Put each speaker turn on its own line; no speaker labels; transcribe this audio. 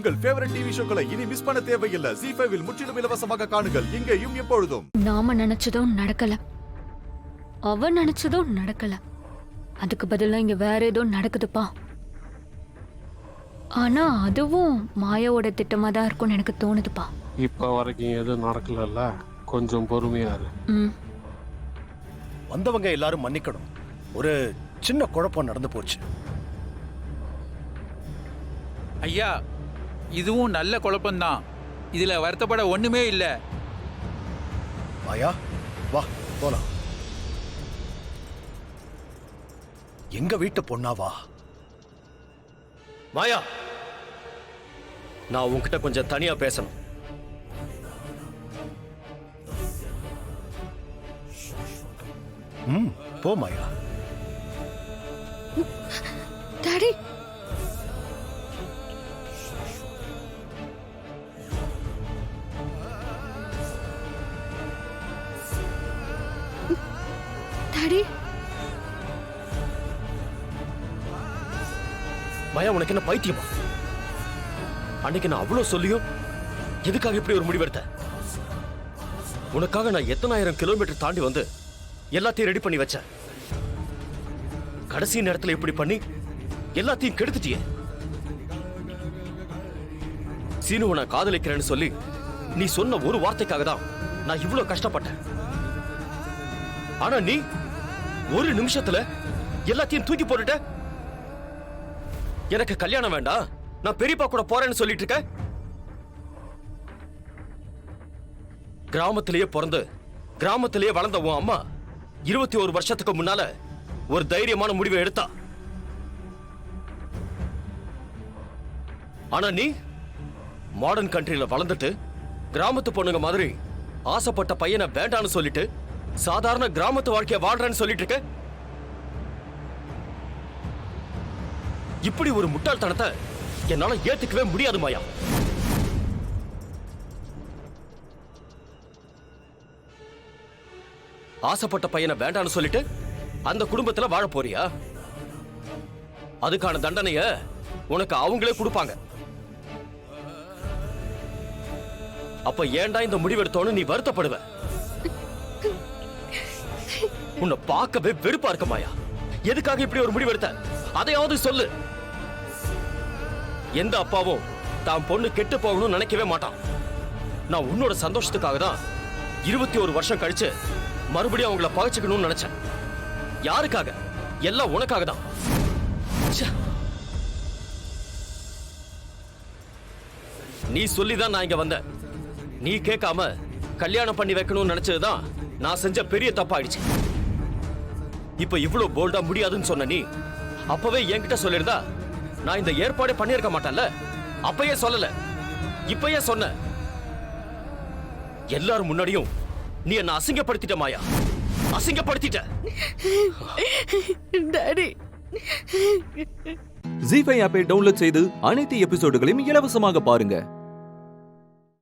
உங்கள் favourite TV ஷோக்களை இனி miss பண்ண தேவையில்லை. ZEE5 இல் முற்றிலும் இலவசமாக காணுங்கள். இங்கேயும் எப்பொழுதும்.
நாம நினைச்சதும் நடக்கல, அவ நினைச்சதும் நடக்கல. அதுக்கு பதிலா இங்க வேற ஏதோ நடக்குதுப்பா. ஆனா அதுவும் மாயாவோட திட்டமா தான் இருக்கும்னு எனக்கு தோணுதுப்பா.
இப்ப வரைக்கும் எதுவும் நடக்கல, கொஞ்சம் பொறுமையா இரு.
வந்தவங்க எல்லாரும் மன்னிக்கணும். ஒரு சின்ன குழப்பம் நடந்து போச்சு.
ஐயா, இதுவும் நல்ல குழப்பம்தான். இதுல வருத்தப்பட ஒண்ணுமே இல்ல.
மாயா, வா போலாம். எங்க வீட்டு பொண்ணாவா?
மாயா, நான் உன்கிட்ட கொஞ்சம் தனியா பேசணும்.
போ மாயா.
டாடி, டாடி,
மாயா, உனக்கு என்ன பைத்தியமா? அன்னைக்கு நான் அவ்வளவு சொல்லியும் எதுக்காக இப்படி ஒரு முடிவெடுத்த? உனக்காக நான் எத்தனை ஆயிரம் கிலோமீட்டர் தாண்டி வந்து எல்லாத்தையும் ரெடி பண்ணி வச்சேன். கடைசி நேரத்துல இப்படி பண்ணி எல்லாத்தையும் கெடுத்துட்டியே. சீனுவை நான் காதலிக்கிறேன்னு சொல்லி நீ சொன்ன ஒரு வார்த்தைக்காக தான் நான் இவ்வளவு கஷ்டப்பட்டேன். ஆனா நீ ஒரு நிமிஷத்துல எல்லாத்தையும் தூக்கி போட்டுட்ட. எனக்கு கல்யாணம் வேண்டாம், நான் பெரியப்பா கூட போறேன்னு சொல்லிட்டு இருக்க. கிராமத்திலேயே பிறந்து கிராமத்திலேயே வளர்ந்த உன் அம்மா 21 வருஷத்துக்கு முன்னால ஒரு தைரியமான முடிவை எடுத்தா. ஆனா நீ மாடர்ன் கண்ட்ரில வளர்ந்துட்டு கிராமத்து பொண்ணுங்க மாதிரி ஆசைப்பட்ட பையனை வேண்டான்னு சொல்லிட்டு சாதாரண கிராமத்து வாழ்க்கைய வாழ்றேன்னு சொல்லிட்டு இருக்க. இப்படி ஒரு முட்டாள்தனத்தை என்னால ஏத்துக்கவே முடியாது மாயா. ஆசைப்பட்ட பையனை வேண்டான்னு சொல்லிட்டு அந்த குடும்பத்துல வாழ போறியா? அதுக்கான தண்டனைய உனக்கு அவங்களே கொடுப்பாங்க. அப்ப ஏன்டா இந்த முடிவெடுத்தோன்னு நீ வருத்தப்படுவ. உன்னை பார்க்கவே வெறுப்பா இருக்க மாயா. எதுக்காக இப்படி ஒரு முடிவெடுத்த? அதையாவது சொல்லு. எந்த அப்பாவும் தான் பொண்ணு கெட்டு போகணும்னு நினைக்கவே மாட்டான். நான் உன்னோட சந்தோஷத்துக்காக தான் 21 வருஷம் கழிச்சு மறுபடியும் அவங்கள பகைச்சுக்கணும்னு நினைச்சேன். யாருக்காக? எல்லாம் உனக்காக தான். நீ சொல்லிதான் நான் இங்க வந்தேன். நீ கேட்காம கல்யாணம் பண்ணி வைக்கணும்னு நினைச்சதுதான் நான் செஞ்ச பெரிய தப்பாயிடுச்சு. இப்ப இவ்வளவு போல்டா முடியாதுன்னு சொன்ன நீ அப்பவே என்கிட்ட சொல்லிருந்தா நான் இந்த ஏற்பாடே பண்ணிருக்க மாட்டேன்ல. அப்பயே சொல்லல, இப்பயே சொன்ன. எல்லாரும் முன்னாடியும் நீ என்ன அசிங்கப்படுத்திட்ட மாயா, அசிங்கப்படுத்திட்ட.
டாடி,
ZEE5 ஆப்பை டவுன்லோட் செய்து அனைத்து எபிசோடுகளையும் இலவசமாக பாருங்க.